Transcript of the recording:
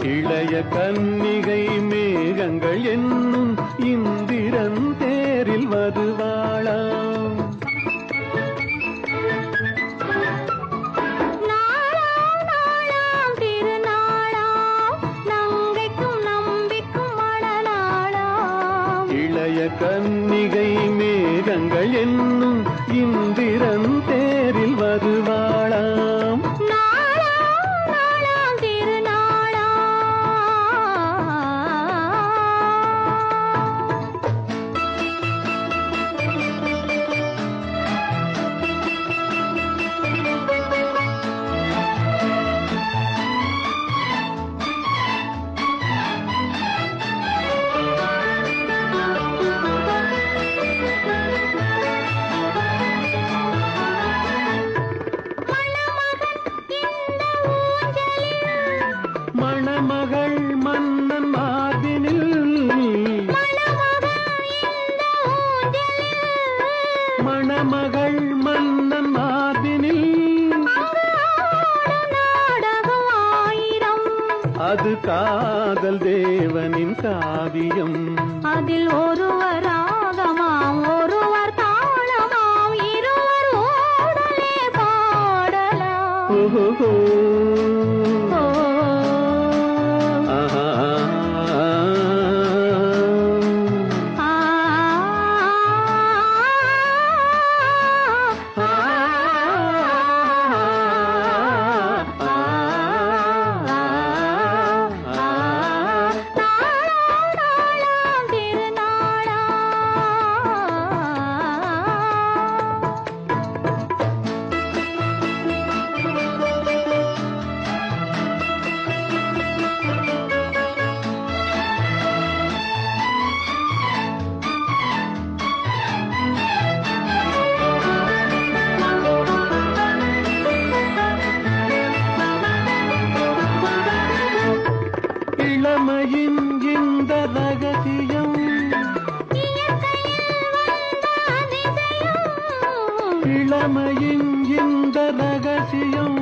இளைய கன்னிகை மேகங்கள் என்னும் இந்திரன் தேரில் வருவாளாம். நாளாம் நாளாம் திருநாளாம் நங்கைக்கும் நம்பிக்கும் மணநாளாம். இளைய கன்னிகை மேகங்கள் என்னும் இந்திரன் தேரில் வருவாளாம். நாளாம் நாளாம் திருநாளாம். மணமகள் மன்னன் மார்பினில் மணமகள் மன்னன் மார்பினில் நாடகம் ஆயிரம். அது காதல் தேவனின் காவியம். அதில் ஒருவர் ராகமாம் ஒருவர் தாளமாம் இருவர் ஓடலே பாடலாம். ஓஹோ ஓ, ஆஹா. ஆ, நாளாம் நாளாம் திருநாளாம். இளமையின் இந்த ரகசியம் இளமையின் இந்த ரகசியம்